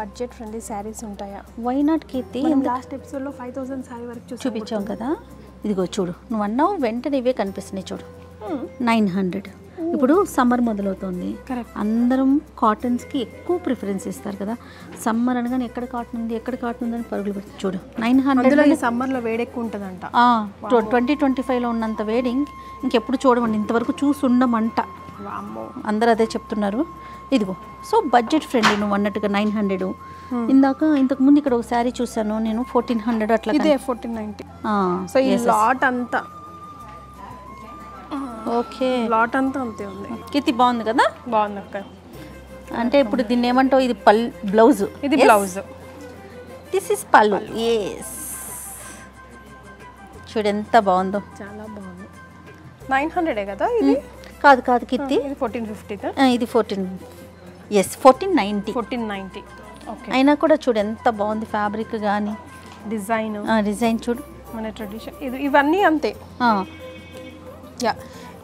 Budget friendly saris ఉంటాయా? Why not Keerthi? Last ఎపిసోడ్లో 5000 శారీ వరకు చూపించాం కదా. ఇదిగో చూడు, నువ్వు అన్నావు వెంటనే ఇవే కనిపిస్తున్నాయి చూడు. 900. ఇప్పుడు సమ్మర్ మొదలవుతుంది, అందరం కాటన్స్కి ఎక్కువ ప్రిఫరెన్స్ ఇస్తారు కదా. సమ్మర్ అనగానే ఎక్కడ కాటన్ ఉంది ఎక్కడ కాటన్ ఉందని పరుగులు పెడుతుంది చూడు. 900. ఈ సమ్మర్లో వేడి ఎక్కువ ఉంటుందంట. 2025లో ఉన్నంత వేడి ఇంకెప్పుడు చూడమండి, ఇంతవరకు చూసి ఉండమంట. అందరూ అదే చెప్తున్నారు. ఇదిగో సో బడ్జెట్ ఫ్రెండ్లీ నువ్వు అన్నట్టుగా 900. ఇంతకు ముందు ఇక్కడ ఒక శారీ చూసాను నేను 1400 అట్లా. ఇదే 1490. సో ఈ లాట్ అంతా ఓకే, లాట్ అంతా అంతే ఉంది. కీర్తి బాగుంది కదా? బాగుంది అక్క. అంటే ఇప్పుడు దీన్ని ఏమంటావు? ఇది బ్లౌజ్, ఇది బ్లౌజ్, దిస్ ఇస్ పళ్ళు. ఎస్, చూడు ఎంత బాగుందో, చాలా బాగుంది. 900 కదా ఇది? కాదు కాదు కీర్తి, ఇది 1450. ఇది 1490. ఓకే, అయినా కూడా చూడు ఎంత బాగుంది ఫ్యాబ్రిక్ కానీ డిజైన్ చూడు. మన ట్రెడిషన్ ఇవన్నీ అంతే. యా,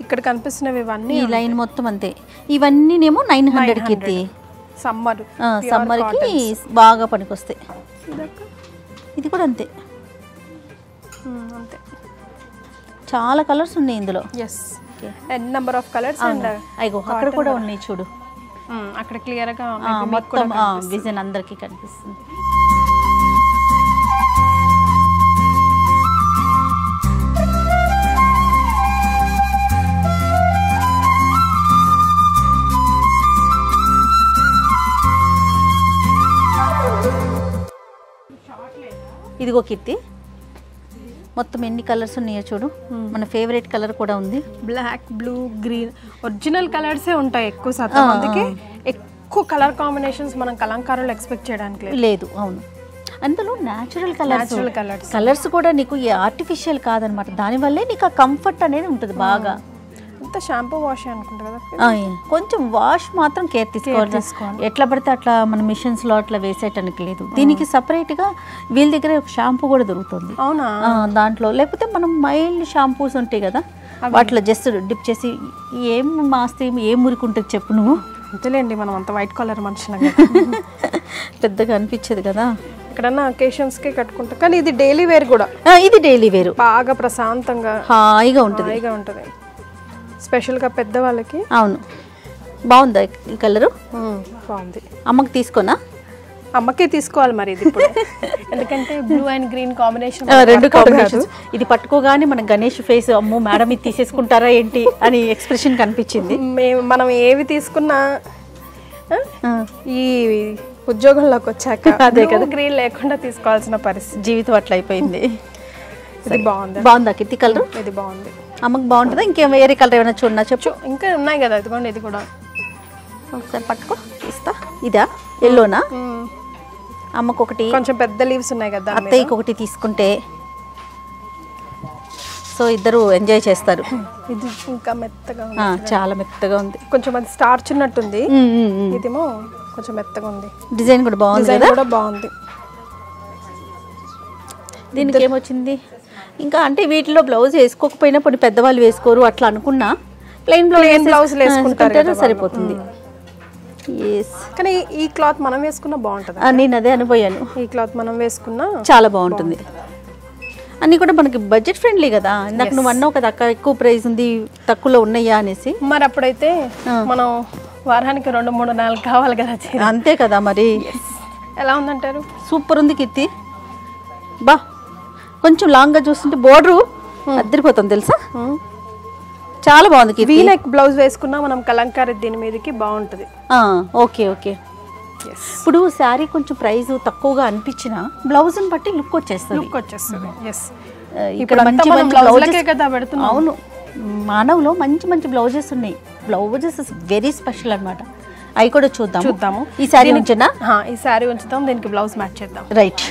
ఇక్కడ కనిపిస్తున్నవి ఇవన్నీ ఈ లైన్ మొత్తం అంతే. ఇవన్నీనేమో 900 కీర్తి. సమ్మర్కి బాగా పనికొస్తాయి. ఇది కూడా అంతే అంతే. చాలా కలర్స్ ఉన్నాయి ఇందులో. Yes, number of colours. And అయ్యో అక్కడ కూడా ఉన్నాయి చూడు, అక్కడ క్లియర్గా మొత్తం డిజైన్ అందరికీ కనిపిస్తుంది. ఇదిగో కీర్తి, మొత్తం ఎన్ని కలర్స్ ఉన్నాయో చూడు. మన ఫేవరెట్ కలర్ కూడా ఉంది, బ్లాక్, బ్లూ, గ్రీన్. ఒరిజినల్ కలర్సే ఉంటాయి ఎక్కువ శాతం, అందుకే ఎక్కువ కలర్ కాంబినేషన్స్ మనం కలంకారీలో ఎక్స్పెక్ట్ చేయడానికి లేదు. అవును, అందులో న్యాచురల్ కలర్స్ కూడా నీకు ఆర్టిఫిషియల్ కాదనమాట. దానివల్లే నీకు ఆ కంఫర్ట్ అనేది ఉంటుంది బాగా. అంత షాంపూ వాష్ అనుకుంటా కదా, కొంచెం వాష్ మాత్రం కేర్ తీసుకోవాలి. ఎట్లా పడితే అట్లా మన మిషన్స్లో అట్లా వేసేటానికి లేదు. దీనికి సపరేట్గా వీళ్ళ దగ్గర ఒక షాంపూ కూడా దొరుకుతుంది. అవునా? దాంట్లో లేకపోతే మనం మైల్డ్ షాంపూస్ ఉంటాయి కదా, వాటిలో జస్ట్ డిప్ చేసి ఏం మాస్తే ఏం మురికుంటుంది చెప్పు నువ్వు. అంతేలేండి, మనం అంత వైట్ కలర్ మనుషులం పెద్దగా అనిపించదు కదా. ఎక్కడన్నా అకేషన్స్కి కట్టుకుంటాం, కానీ ఇది డైలీ వేర్ కూడా. ఇది డైలీ వేర్, బాగా ప్రశాంతంగా హాయిగా ఉంటుంది. స్పెషల్గా పెద్దవాళ్ళకి. అవును, బాగుందా ఈ కలరు? బాగుంది. అమ్మకి తీసుకోనా? అమ్మకే తీసుకోవాలి మరి ఇది ఇప్పుడు, ఎందుకంటే బ్లూ అండ్ గ్రీన్ కాంబినేషన్, రెండు కాంబినేషన్స్. ఇది పట్టుకోగానే మన గణేష్ ఫేస్, అమ్మో మేడం ఇది తీసేసుకుంటారా ఏంటి అని ఎక్స్ప్రెషన్ కనిపించింది. మనం ఏవి తీసుకున్నా ఈ ఉద్యోగంలోకి వచ్చాక అదే కదా, గ్రీన్ లేకుండా తీసుకోవాల్సిన పరిస్థితి, జీవితం అట్లా అయిపోయింది. ఇది బాగుంది. బాగుందా కిట్టి కలర్? ఇది బాగుంది. అమ్మకి బాగుంటుందా? ఇంకేం వేరే కలర్ ఏమైనా చూడనా చెప్పు. ఇంకా ఉన్నాయి కదా, ఇదిగోండి ఇది కూడా ఒకసారి పట్టుకో ఇస్తా. ఇదా ఎల్లోనా? అమ్మకు ఒకటి, కొంచెం పెద్ద లీవ్స్ ఉన్నాయి కదా, అత్తయ్యకి ఒకటి తీసుకుంటే సో ఇద్దరు ఎంజాయ్ చేస్తారు. ఇది ఇంకా మెత్తగా, చాలా మెత్తగా ఉంది, కొంచెం అది స్టార్చ్ ఉన్నట్టుంది. ఇదేమో కొంచెం మెత్తగా ఉంది. డిజైన్ కూడా బాగుంది కదా, కూడా బాగుంది. దీనికి ఏమొచ్చింది ఇంకా అంటే వీటిలో బ్లౌజ్ వేసుకోకపోయినా కొన్ని పెద్దవాళ్ళు వేసుకోరు అట్లా అనుకున్నా, ప్లెయిన్ బ్లౌజ్ వేసుకుంటారు సరిపోతుంది. కానీ ఈ క్లాత్ మనం వేసుకున్నా బాగుంటుంది. నేను అదే అనుభవాను, ఈ క్లాత్ మనం వేసుకున్నా చాలా బాగుంటుంది. అన్నీ కూడా మనకి బడ్జెట్ ఫ్రెండ్లీ కదా. ఇందాక నువ్వు అన్నావు కదా అక్క ఎక్కువ ప్రైస్ ఉంది తక్కువలో ఉన్నాయా అనేసి. మరి అప్పుడైతే మనం వారానికి 2, 3, 4 కావాలి కదా. అంతే కదా మరి. ఎలా ఉందంటారు? సూపర్ ఉంది కీర్తి. బా కొంచెం లాంగ్గా చూస్తుంటే బోర్డరు అద్దరిపోతుంది తెలుసా, చాలా బాగుంది. వీ నెక్ బ్లౌజ్ వేసుకున్నా మనం కలంకారీ దీని మీదకి బాగుంటుంది. Okay okay. ఇప్పుడు శారీ కొంచెం ప్రైస్ తక్కువగా అనిపించిన బ్లౌజ్ని బట్టి లుక్ వచ్చేస్తుంది. ఇక్కడ మంచి మంచి బ్లౌజెస్ కదా పెడుతున్నాం. అవును, మానవ్లో మంచి మంచి బ్లౌజెస్ ఉన్నాయి. బ్లౌజెస్ వెరీ స్పెషల్ అనమాట. అవి కూడా చూద్దాము. ఈ శారీ ఉంచునా? ఈ శారీ ఉంచుతాం, దీనికి బ్లౌజ్ మ్యాచ్ చేద్దాం. రైట్.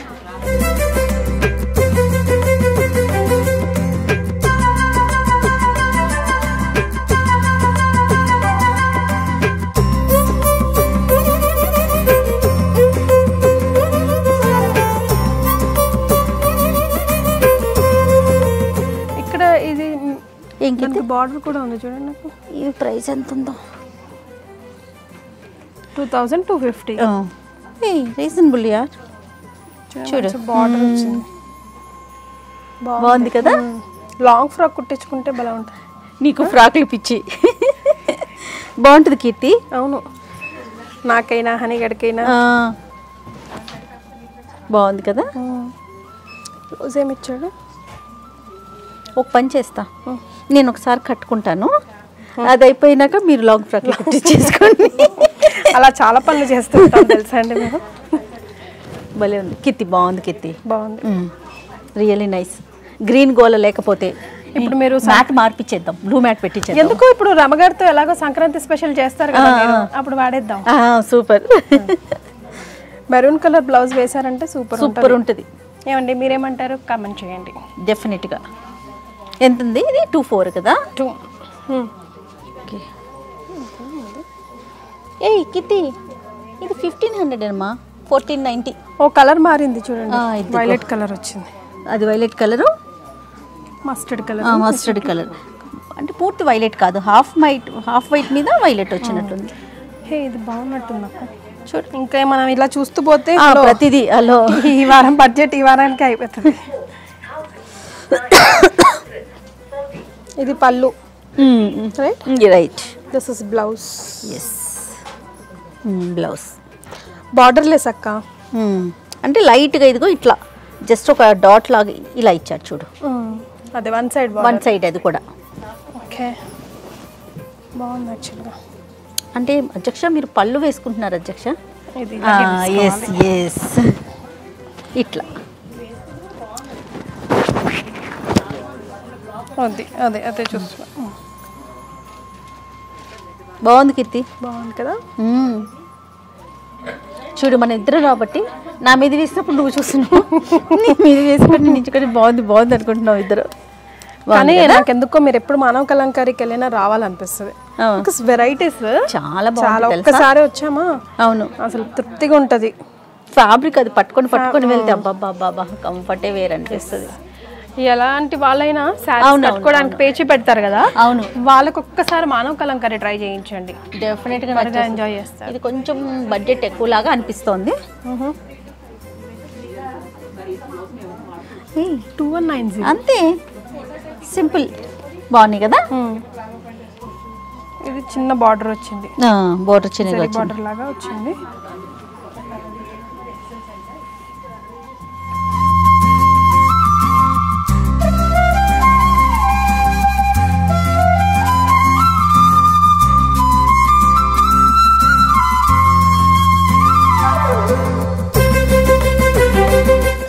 ఇంక బార్డర్ కూడా ఉంది చూడండి. నాకు ఈ ప్రైస్ ఎంత ఉందో? 2250. రీజనబుల్ యార్. చూడు బార్డర్ వచ్చింది, బాగుంది కదా. లాంగ్ ఫ్రాక్ కుట్టించుకుంటే భలే ఉంటుంది. నీకు ఫ్రాక్లు పిచ్చి. బాగుంటుంది కీర్తి. అవును, నాకైనా హనీగడికైనా బాగుంది కదా. రోజు ఏమి ఇచ్చాడు? ఒక పని చేస్తా, నేను ఒకసారి కట్టుకుంటాను, అది అయిపోయినాక మీరు లాంగ్ ఫ్రాక్ కుట్టించేసుకోండి. అలా చాలా పనులు చేస్తుంటాం తెలుసా అండి మేము. భలే ఉంది కీర్తి, బాగుంది కీర్తి, బాగుంది, రియల్లీ నైస్. గ్రీన్ గోల లేకపోతే ఇప్పుడు మీరు మ్యాట్ మార్పిచ్చేద్దాం, బ్లూ మ్యాట్ పెట్టించేద్దాం. ఎందుకు ఇప్పుడు రమగారితో ఎలాగో సంక్రాంతి స్పెషల్ చేస్తారు కదా, అప్పుడు వాడేద్దాం. సూపర్. మెరూన్ కలర్ బ్లౌజ్ వేసారంటే సూపర్ సూపర్ ఉంటుంది. ఏమండి మీరేమంటారు? కామెంట్ చేయండి. డెఫినెట్గా. ఎంత ఉంది ఇది? 24 కదా. 2. ఓకే. ఏయ్ కితి, ఇది 1500 అమ్మా, 1490. ఓ కలర్ మారింది చూడండి, వైలెట్ కలర్ వచ్చింది. అది violet colour, mustard colour. Mustard colour అంటే పూర్తి వైలెట్ కాదు, హాఫ్ వైట్ మీద వైలెట్ వచ్చినట్టుంది. హే ఇది బాగున్నట్టుంది నాకు. చూడు, ఇంకా మనం ఇలా చూస్తూ పోతే ప్రతిదీ హలో, ఈ వారం బడ్జెట్ ఈ వారానికి అయిపోతుంది. ఇది పళ్ళు, right. This is blouse. Yes, blouse borderless అక్క. అంటే లైట్గా ఇదిగో ఇట్లా జస్ట్ ఒక డాట్ లాగా ఇలా ఇచ్చారు చూడు. అదే వన్ సైడ్, అది కూడా. ఓకే, బాగుంది యాక్చువల్గా. అంటే అధ్యక్ష మీరు పళ్ళు వేసుకుంటున్నారు అధ్యక్ష? ఎస్ ఎస్, ఇట్లా అదే అదే అదే చూస్తున్నా. బాగుంది కీర్తి, బాగుంది కదా. చూడు మన ఇద్దరు కాబట్టి నా మీద వేసినప్పుడు నువ్వు చూస్తున్నావు, నీ మీద వేసుకొని నించుకొని బాగుంది బాగుంది అనుకుంటున్నావు ఇద్దరు. కానీ నాకు ఎందుకో మీరు ఎప్పుడు మానవ కలంకారీకి వెళ్ళినా రావాలనిపిస్తుంది. వెరైటీస్ చాలా చాలా, ఒక్కసారి వచ్చామా అవును అసలు తృప్తిగా ఉంటది. ఫ్యాబ్రిక్ అది పట్టుకొని వెళ్తే అబ్బాబ్బా కంఫర్టే వేరే అనిపిస్తుంది. ఎలాంటి వాళ్ళైనా శారీస్ కట్టుకోవడానికి పేచి పెడతారు కదా, అవును, వాళ్ళకి ఒక్కసారి మానవ కలంకారీ ట్రై చేయించండి, డెఫినెట్ గా ఎంజాయ్ చేస్తారు. ఇది కొంచెం బడ్జెట్ ఎక్కువ లాగా అనిపిస్తోంది. 2190 అంతే, సింపుల్, బాగున్నాయి కదా. ఇది చిన్న బార్డర్ వచ్చింది, బార్డర్ చిన్న బార్డర్ లాగా వచ్చింది.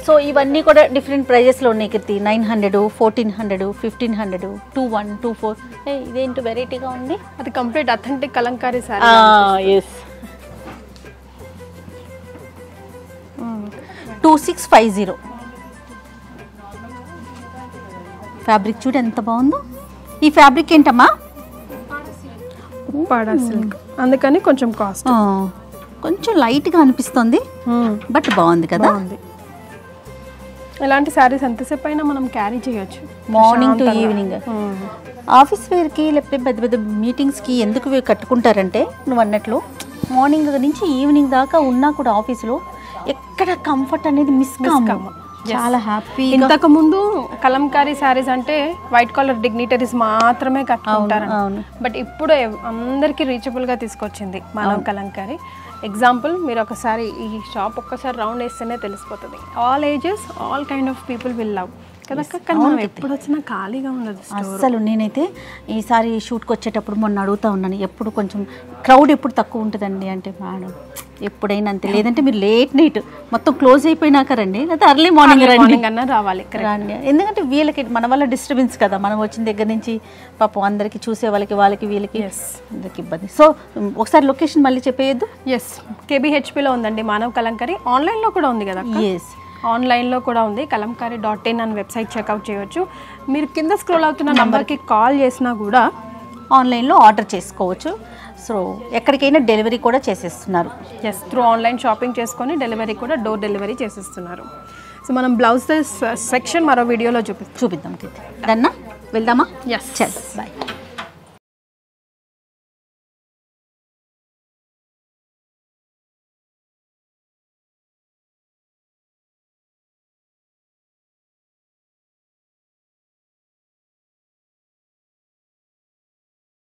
సో ఇవన్నీ కూడా డిఫరెంట్ ప్రైజెస్లో ఉన్నాయి కీర్తి. 900, 1400, 1500, 21, 24. ఇదేంటో వెరైటీగా ఉంది. అది complete authentic kalamkari sari. Yes, 2650. Fabric చూడు ఎంత బాగుందో. ఈ ఫ్యాబ్రిక్ ఏంటమ్మా? ఉప్పాడ సిల్క్, అందుకని కొంచెం కాస్ట్, కొంచెం లైట్గా అనిపిస్తుంది, బట్ బాగుంది కదా. ఇలాంటి శారీస్ ఎంతసేపు అయినా మనం క్యారీ చేయొచ్చు, మార్నింగ్ టు ఈవినింగ్. ఆఫీస్ వేర్కి లేకపోతే పెద్ద పెద్ద మీటింగ్స్కి ఎందుకు కట్టుకుంటారంటే నువ్వు అన్నట్లు మార్నింగ్ నుంచి ఈవినింగ్ దాకా ఉన్నా కూడా ఆఫీస్లో ఎక్కడ కంఫర్ట్ అనేది మిస్ కాము. చాలా హ్యాపీ. ఇంతకు ముందు కలంకారీ శారీస్ అంటే వైట్ కాలర్ డిగ్నిటరీస్ మాత్రమే కట్టుకుంటారు, బట్ ఇప్పుడు అందరికీ రీచబుల్ గా తీసుకొచ్చింది మానవ కలంకారీ. ఎగ్జాంపుల్, మీరు ఒకసారి ఈ షాప్ ఒక్కసారి రౌండ్ వేస్తేనే తెలిసిపోతుంది. All ages, all kind of people will love కదా. కానీ మనం ఎప్పుడు వచ్చినా ఖాళీగా ఉండదు అసలు. నేనైతే ఈసారి షూట్కి వచ్చేటప్పుడు మొన్న అడుగుతా ఉన్నాను, ఎప్పుడు కొంచెం క్రౌడ్ ఎప్పుడు తక్కువ ఉంటుందండి అంటే, మేడం ఎప్పుడైనా అంతే, లేదంటే మీరు లేట్ నైట్ మొత్తం క్లోజ్ అయిపోయినాక రండి, లేదా అర్లీ మార్నింగ్ అన్నా రావాలి రండి. ఎందుకంటే వీళ్ళకి మన వల్ల డిస్టర్బెన్స్ కదా, మనం వచ్చిన దగ్గర నుంచి పాపం అందరికి చూసే వాళ్ళకి వీళ్ళకి అందరికి ఇబ్బంది. సో ఒకసారి లొకేషన్ మళ్ళీ చెప్పేయద్దు. ఎస్, KBHPలో ఉందండి మానవ కలంకారీ. ఆన్లైన్లో కూడా ఉంది కదా. ఎస్, ఆన్లైన్లో కూడా ఉంది, కలంకారీ.in అని వెబ్సైట్ చెక్అవుట్ చేయవచ్చు. మీరు కింద స్క్రోల్ అవుతున్న నెంబర్కి కాల్ చేసినా కూడా ఆన్లైన్లో ఆర్డర్ చేసుకోవచ్చు. సో ఎక్కడికైనా డెలివరీ కూడా చేసేస్తున్నారు. ఎస్, త్రూ ఆన్లైన్ షాపింగ్ చేసుకొని డెలివరీ కూడా డోర్ డెలివరీ చేసేస్తున్నారు. సో మనం బ్లౌజ్ సెక్షన్ మరో వీడియోలో చూపిద్దాం. దన్నా వెళ్దామా? ఎస్, చల్ బాయ్.